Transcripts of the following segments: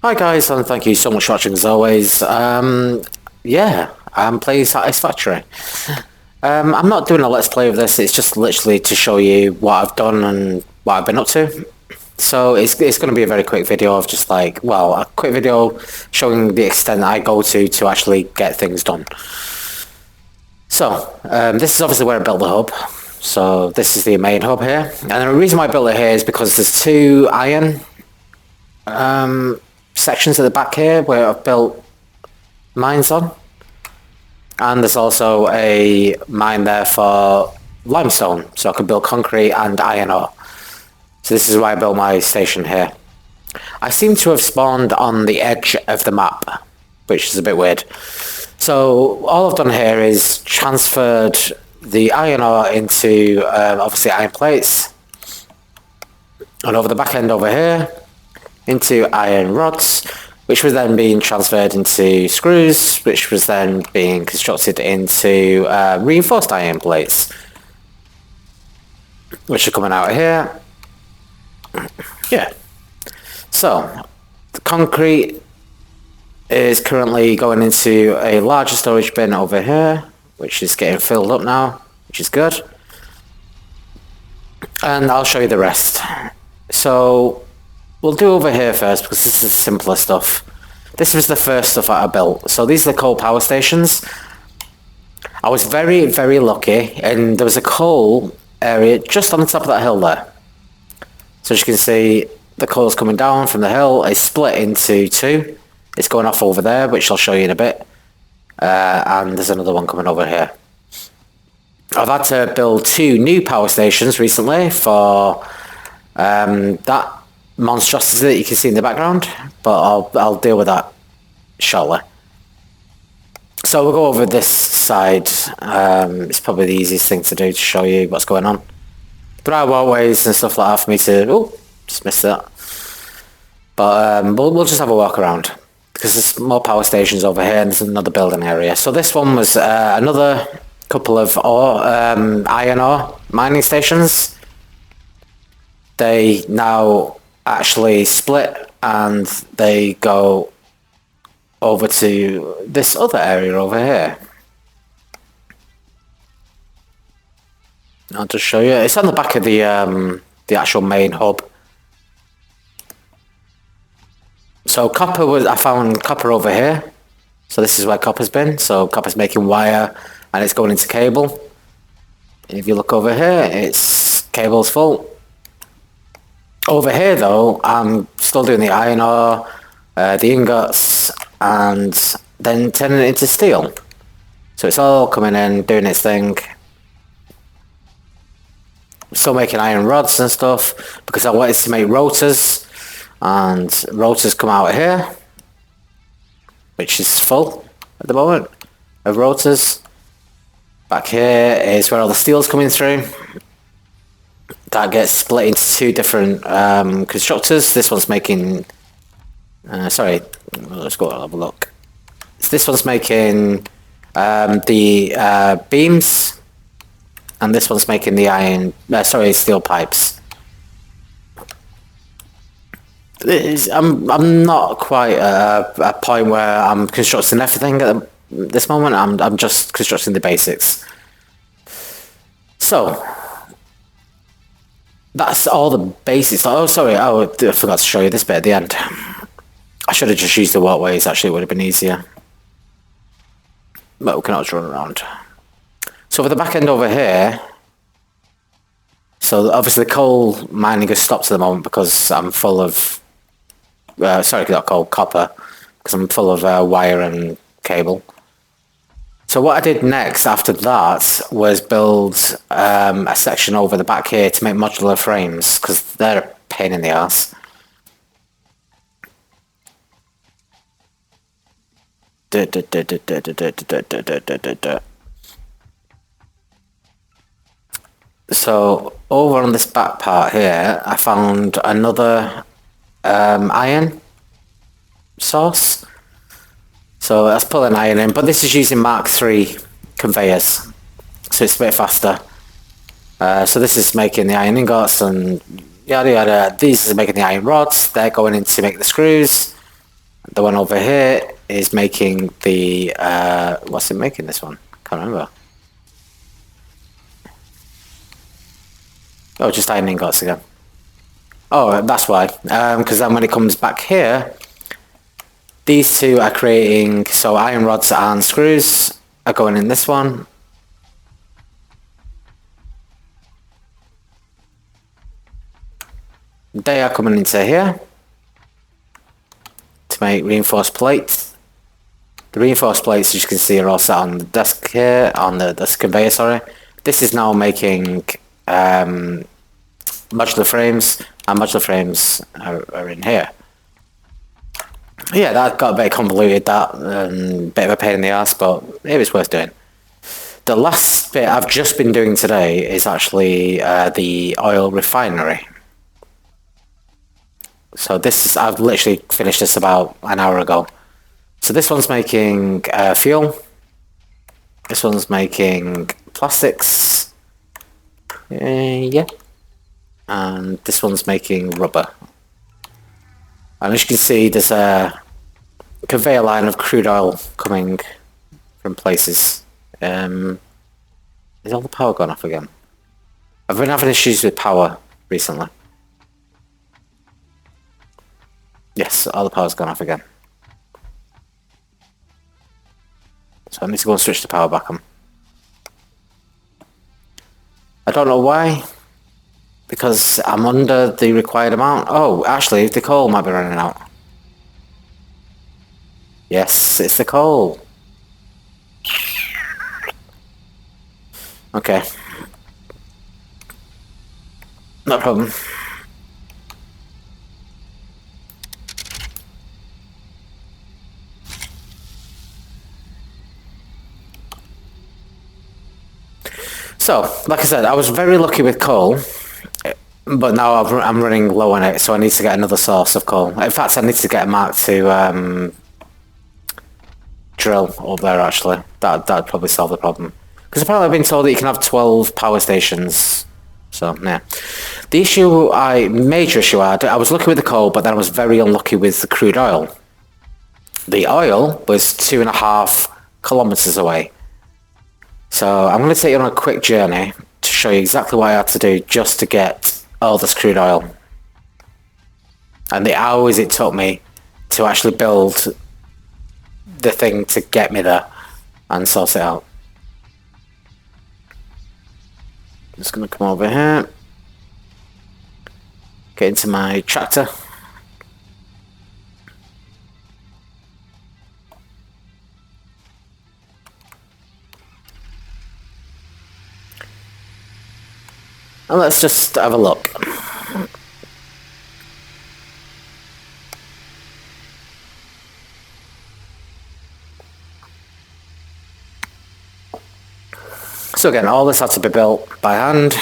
Hi guys, and thank you so much for watching as always. Yeah, I'm playing Satisfactory. I'm not doing a let's play of this, it's just literally to show you what I've done and what I've been up to. So it's going to be a very quick video of just like, well, a quick video showing the extent that I go to actually get things done. So, this is obviously where I built the hub. So this is the main hub here. And the reason why I built it here is because there's two iron sections at the back here where I've built mines on. And there's also a mine there for limestone, so I can build concrete and iron ore. So this is why I built my station here. I seem to have spawned on the edge of the map, which is a bit weird. So all I've done here is transferred the iron ore into obviously iron plates, and over the back end over here into iron rods, which was then being transferred into screws, which was then being constructed into reinforced iron plates, which are coming out of here. Yeah. So the concrete is currently going into a larger storage bin over here, which is getting filled up now, which is good. And I'll show you the rest. So we'll do over here first because this is the simpler stuff. This was the first stuff that I built. So these are the coal power stations. I was very, very lucky, and there was a coal area just on the top of that hill there. So as you can see, the coal's coming down from the hill. It's split into two. It's going off over there, which I'll show you in a bit. And there's another one coming over here. I've had to build two new power stations recently for that monstrosity that you can see in the background, but I'll deal with that shortly. So we'll go over this side. It's probably the easiest thing to do to show you what's going on. There are walkways and stuff like that for me to... Oh, just missed that. But we'll just have a walk around, because there's more power stations over here and there's another building area. So this one was another couple of iron ore mining stations. They now actually split and they go over to this other area over here. I'll just show you. It's on the back of the actual main hub. So copper I found copper over here. So this is where copper's been. So copper's making wire and it's going into cable. If you look over here, it's cable's full. Over here though, I'm still doing the iron ore, the ingots, and then turning it into steel. So it's all coming in, doing its thing. Still making iron rods and stuff, because I wanted to make rotors, and rotors come out here, which is full at the moment of rotors. Back here is where all the steel's coming through. That gets split into two different constructors. This one's making... sorry, let's go and have a look. This one's making the beams, and this one's making the iron... steel pipes. I'm not quite at a point where I'm constructing everything at this moment. I'm just constructing the basics. So that's all the basics. Oh, sorry, I forgot to show you this bit at the end. I should have just used the walkways, actually it would have been easier. But we can always run around. So for the back end over here, so obviously the coal mining has stopped at the moment because I'm full of, sorry, not coal, copper, because I'm full of wire and cable. So what I did next after that was build a section over the back here to make modular frames, because they're a pain in the ass. So over on this back part here, I found another iron source. So that's pulling iron in, but this is using Mark III conveyors, so it's a bit faster. So this is making the iron ingots and yada yada. These are making the iron rods. They're going in to make the screws. The one over here is making the, what's it making this one? Can't remember. Oh, just iron ingots again. Oh, that's why. Because then when it comes back here, these two are creating, so iron rods and screws are going in this one. They are coming into here to make reinforced plates. The reinforced plates, as you can see, are all sat on the desk here, on the conveyor, sorry. This is now making modular frames, and modular frames are in here. Yeah, that got a bit convoluted, that, bit of a pain in the ass, but it was worth doing. The last bit I've just been doing today is actually the oil refinery. So this is, I've literally finished this about an hour ago. So this one's making fuel. This one's making plastics. Yeah. And this one's making rubber. And as you can see, there's a conveyor line of crude oil coming from places. Is all the power gone off again? I've been having issues with power recently. Yes, all the power's gone off again. So I need to go and switch the power back on. I don't know why. Because I'm under the required amount. Oh, actually, the coal might be running out. Yes, it's the coal. Okay. No problem. So, like I said, I was very lucky with coal. But now I'm running low on it, so I need to get another source of coal. In fact, I need to get a mark to drill up there, actually. That'd probably solve the problem. Because apparently I've been told that you can have 12 power stations. So, yeah. The major issue I had, I was lucky with the coal, but then I was very unlucky with the crude oil. The oil was 2.5 kilometers away. So I'm going to take you on a quick journey to show you exactly what I had to do just to get all this crude oil. And the hours it took me to actually build the thing to get me there and sort it out. I'm just going to come over here. Get into my tractor. And let's just have a look. So again, all this had to be built by hand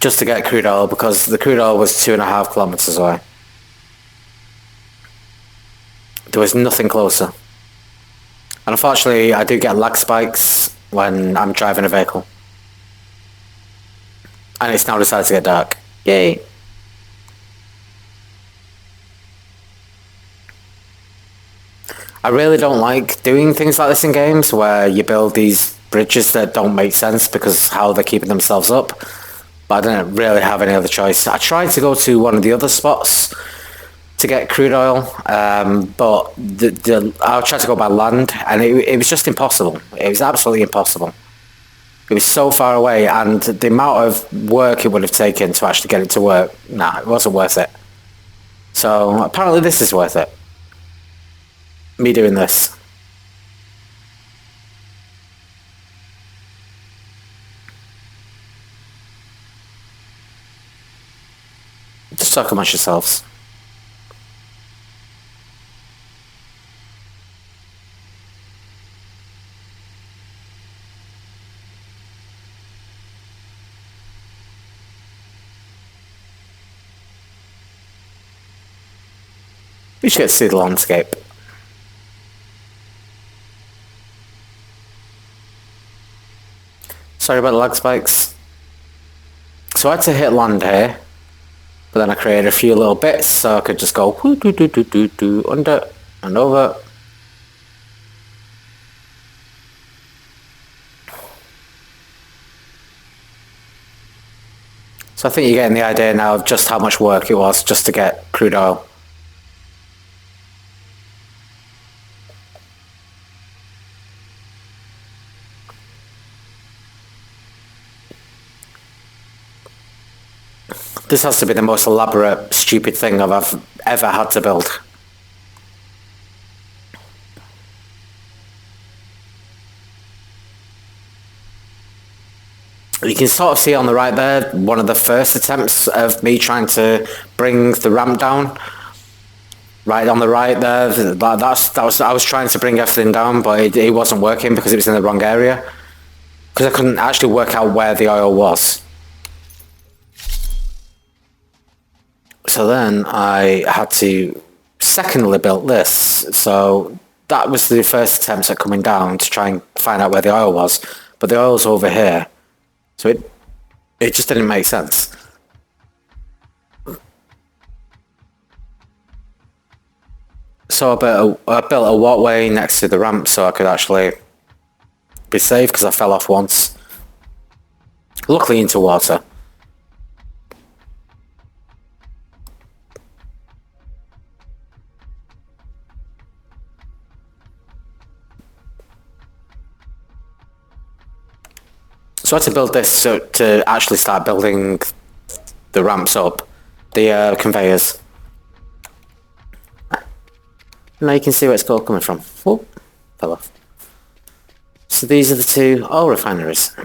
just to get crude oil, because the crude oil was 2.5 kilometers away. There was nothing closer. And unfortunately, I do get lag spikes when I'm driving a vehicle. And it's now decided to get dark. Yay! I really don't like doing things like this in games where you build these bridges that don't make sense because how they're keeping themselves up. But I didn't really have any other choice. I tried to go to one of the other spots to get crude oil, but I tried to go by land, and it was just impossible. It was absolutely impossible. It was so far away, and the amount of work it would have taken to actually get it to work, nah, it wasn't worth it. So apparently this is worth it. Me doing this. Just talk amongst yourselves. We should get to see the landscape. Sorry about the lag spikes. So I had to hit land here, but then I created a few little bits so I could just go whoo, doo, doo, doo, doo, doo, under. and over. So I think you're getting the idea now of just how much work it was just to get crude oil. This has to be the most elaborate, stupid thing I've ever had to build. You can sort of see on the right there, one of the first attempts of me trying to bring the ramp down. Right on the right there, I was trying to bring everything down, but it wasn't working because it was in the wrong area. Because I couldn't actually work out where the oil was. So then I had to secondly build this. So that was the first attempt at coming down to try and find out where the oil was. But the oil's over here. So it just didn't make sense. So I built a walkway next to the ramp so I could actually be safe because I fell off once. Luckily into water. So I had to build this to actually start building the ramps up, the conveyors. Now you can see where it's all coming from. Oh, fell off. So these are the two oil refineries.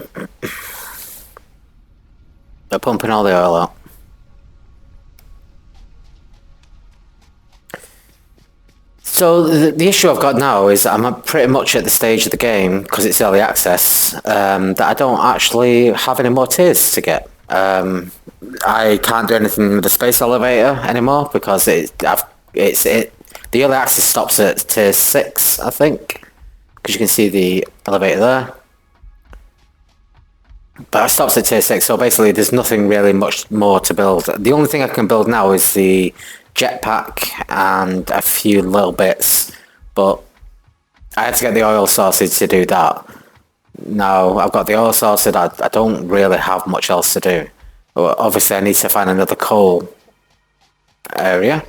They're pumping all the oil out. So the issue I've got now is I'm pretty much at the stage of the game, because it's early access, that I don't actually have any more tiers to get. I can't do anything with the space elevator anymore because the early access stops at tier 6, I think, because you can see the elevator there. But it stops at tier 6, so basically there's nothing really much more to build. The only thing I can build now is the jetpack and a few little bits, but I had to get the oil sorted to do that. Now I've got the oil sorted, I don't really have much else to do. Well, obviously I need to find another coal area.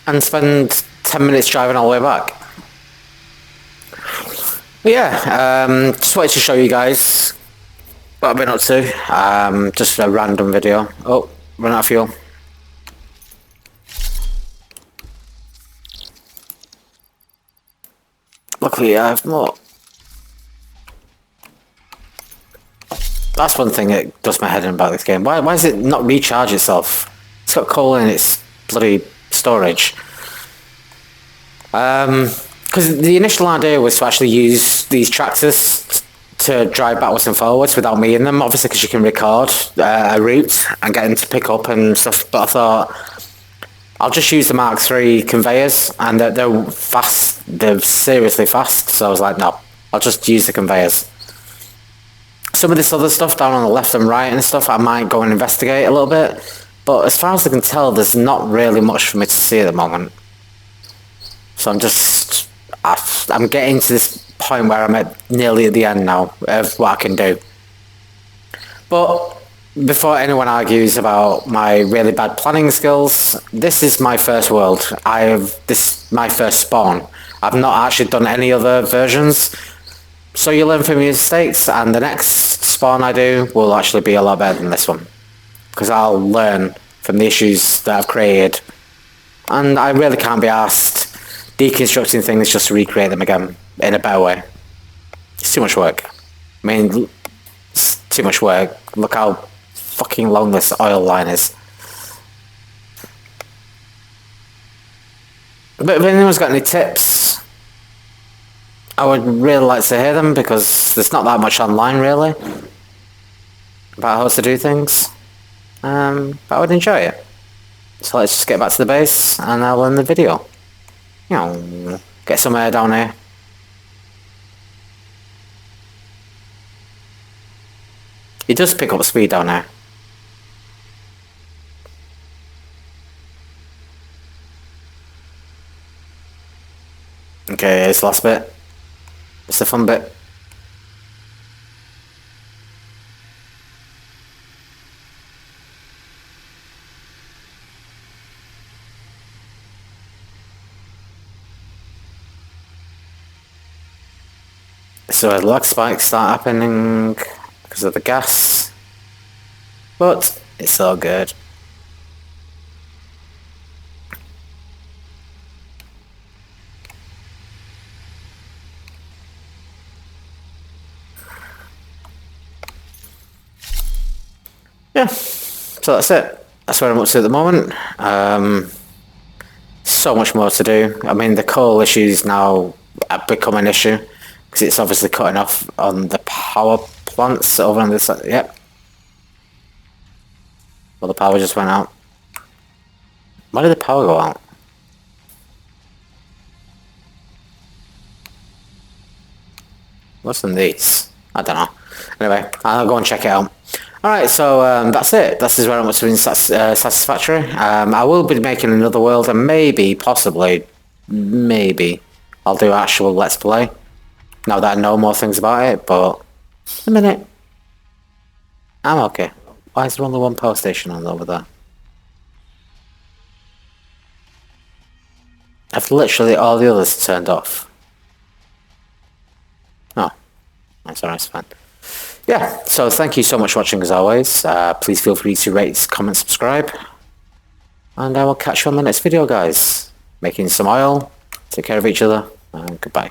And spend 10 minutes driving all the way back. But yeah, just wanted to show you guys what I've been up to. Just a random video. Oh, run out of fuel. Luckily I have more. That's one thing that does my head in about this game. Why does it not recharge itself? It's got coal in its bloody storage. Because the initial idea was to actually use these tractors to drive backwards and forwards without me in them, obviously because you can record a route and get them to pick up and stuff, but I thought I'll just use the Mark III conveyors, and they're fast, they're seriously fast, so I was like, no, I'll just use the conveyors. Some of this other stuff down on the left and right and stuff I might go and investigate a little bit, but as far as I can tell there's not really much for me to see at the moment. So I'm getting to this point where I'm nearly at the end now of what I can do. But before anyone argues about my really bad planning skills, this is my first world. This is my first spawn. I've not actually done any other versions. So you learn from your mistakes, and the next spawn I do will actually be a lot better than this one. Because I'll learn from the issues that I've created. And I really can't be asked deconstructing things just to recreate them again in a better way. It's too much work. I mean, it's too much work. Look how fucking long this oil line is. But if anyone's got any tips, I would really like to hear them, because there's not that much online really about how to do things. But I would enjoy it. So let's just get back to the base and I'll end the video. You know, get some air down here. It does pick up speed down here. Okay, it's the last bit. It's the fun bit. So lag spikes start happening because of the gas, but it's all good. Yeah, so that's it. That's where I'm up to at the moment. So much more to do. I mean, the coal issues now become an issue because it's obviously cutting off on the power plants over on this side. Yep. Well, the power just went out. Why did the power go out? What's in these? I don't know. Anyway, I'll go and check it out. Alright, so that's it. This is where I'm up to in Satisfactory. I will be making another world and maybe, possibly, maybe, I'll do actual Let's Play. Now that I know more things about it, but a minute. I'm okay. Why is there only one power station on over there? I've literally all the others turned off. Oh, that's alright, it's fine. Yeah, so thank you so much for watching as always. Please feel free to rate, comment, subscribe. And I will catch you on the next video, guys. Making some oil. Take care of each other. And goodbye.